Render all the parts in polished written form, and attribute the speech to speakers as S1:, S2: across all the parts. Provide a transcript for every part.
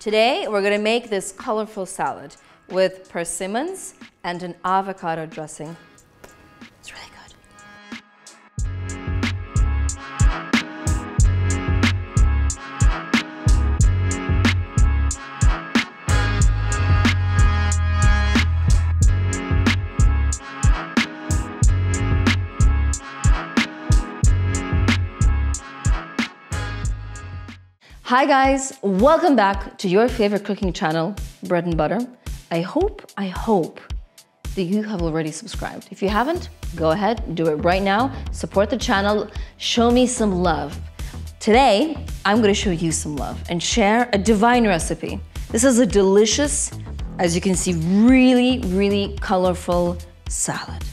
S1: Today, we're gonna make this colorful salad with persimmons and an avocado dressing. It's really good. Hi guys, welcome back to your favorite cooking channel, Bread and Butter. I hope that you have already subscribed. If you haven't, go ahead, do it right now. Support the channel, show me some love. Today, I'm gonna show you some love and share a divine recipe. This is a delicious, as you can see, really colorful salad.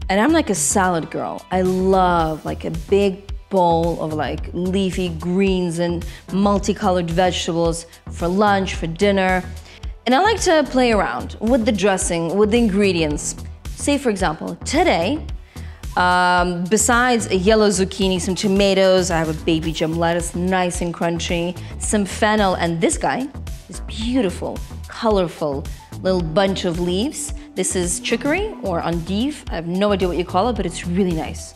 S1: And I'm like a salad girl. I love like a big bowl of like leafy greens and multicolored vegetables for lunch, for dinner. And I like to play around with the dressing, with the ingredients. Say for example, today, besides a yellow zucchini, some tomatoes, I have a baby gem lettuce, nice and crunchy, some fennel, and this guy is beautiful, colorful little bunch of leaves. This is chicory or endive. I have no idea what you call it, but it's really nice.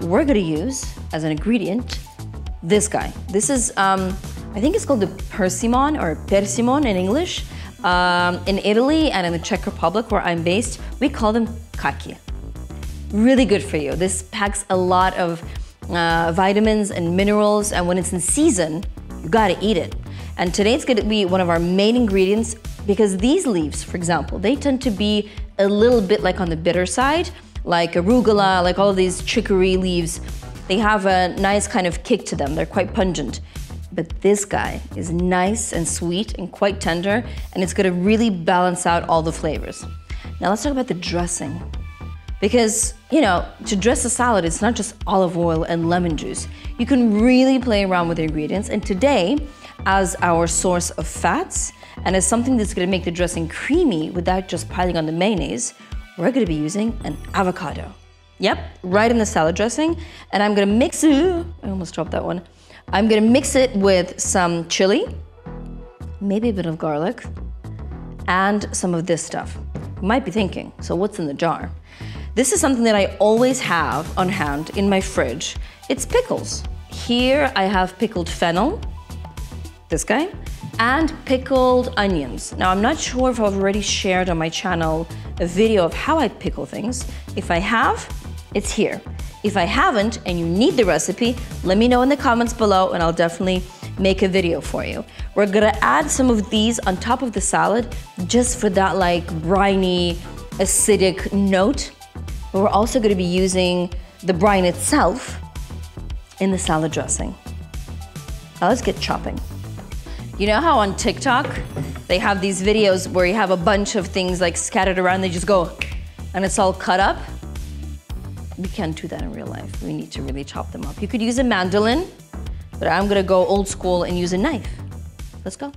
S1: We're gonna use, as an ingredient, this guy. This is, I think it's called the Persimmon or Persimmon in English. In Italy and in the Czech Republic, where I'm based, we call them kaki. Really good for you. This packs a lot of vitamins and minerals, and when it's in season, you gotta eat it. And today it's gonna be one of our main ingredients because these leaves, for example, they tend to be a little bit like on the bitter side, like arugula, like all of these chicory leaves. They have a nice kind of kick to them. They're quite pungent. But this guy is nice and sweet and quite tender, and it's gonna really balance out all the flavors. Now let's talk about the dressing. Because, you know, to dress a salad, it's not just olive oil and lemon juice. You can really play around with the ingredients. And today, as our source of fats, and as something that's gonna make the dressing creamy without just piling on the mayonnaise, we're gonna be using an avocado. Yep, right in the salad dressing. And I'm gonna mix it, I almost dropped that one. I'm gonna mix it with some chili, maybe a bit of garlic, and some of this stuff. You might be thinking, so what's in the jar? This is something that I always have on hand in my fridge. It's pickles. Here I have pickled fennel, this guy, and pickled onions. Now, I'm not sure if I've already shared on my channel a video of how I pickle things. If I have, it's here. If I haven't and you need the recipe, let me know in the comments below and I'll definitely make a video for you. We're gonna add some of these on top of the salad just for that like briny, acidic note. But we're also gonna be using the brine itself in the salad dressing. Now let's get chopping. You know how on TikTok, they have these videos where you have a bunch of things like scattered around, they just go, and it's all cut up? We can't do that in real life. We need to really chop them up. You could use a mandolin, but I'm gonna go old school and use a knife. Let's go.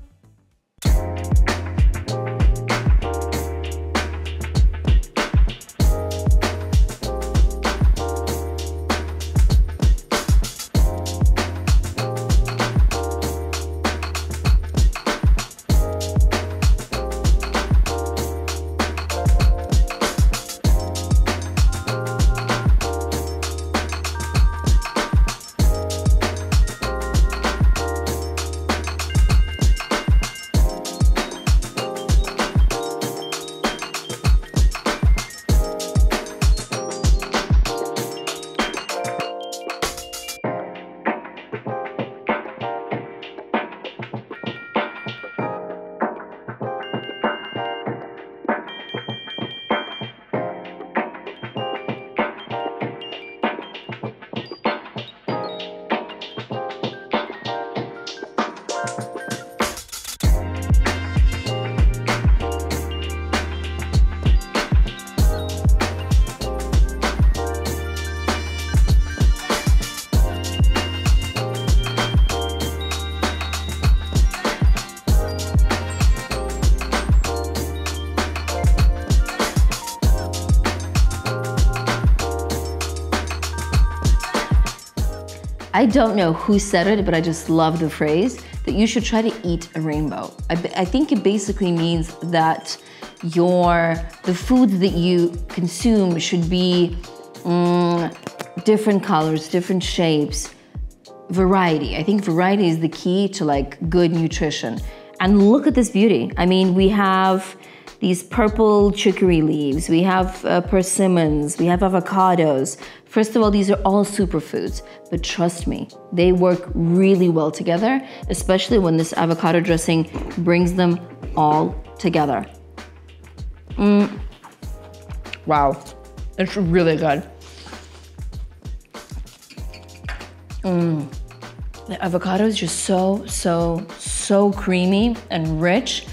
S1: I don't know who said it, but I just love the phrase, that you should try to eat a rainbow. I think it basically means that the foods that you consume should be different colors, different shapes, variety. I think variety is the key to like good nutrition. And look at this beauty. I mean, we have these purple chicory leaves, we have persimmons, we have avocados. First of all, these are all superfoods, but trust me, they work really well together, especially when this avocado dressing brings them all together. Wow, it's really good. The avocado is just so creamy and rich.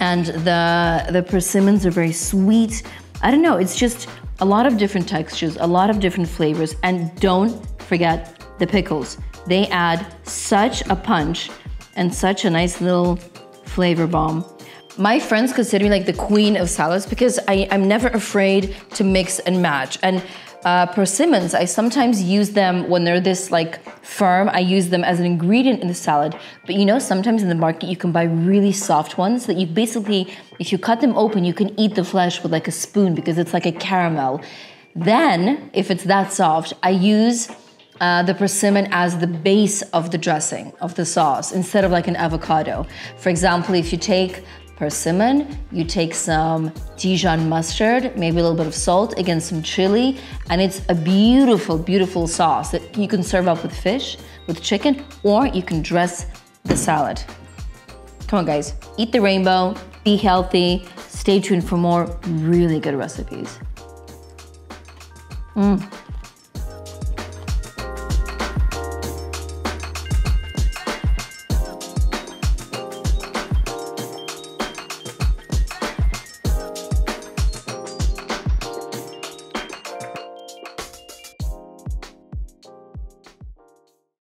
S1: And the persimmons are very sweet. I don't know, it's just a lot of different textures, a lot of different flavors. And don't forget the pickles. They add such a punch and such a nice little flavor bomb. My friends consider me like the queen of salads because I'm never afraid to mix and match. And persimmons, I sometimes use them when they're this like firm. I use them as an ingredient in the salad. But you know, sometimes in the market you can buy really soft ones that you basically, if you cut them open, you can eat the flesh with like a spoon because it's like a caramel. Then, if it's that soft, I use the persimmon as the base of the dressing, of the sauce, instead of like an avocado. For example, if you take persimmon, you take some Dijon mustard, maybe a little bit of salt, again some chili, and it's a beautiful, beautiful sauce that you can serve up with fish, with chicken, or you can dress the salad. Come on guys, eat the rainbow, be healthy, stay tuned for more really good recipes.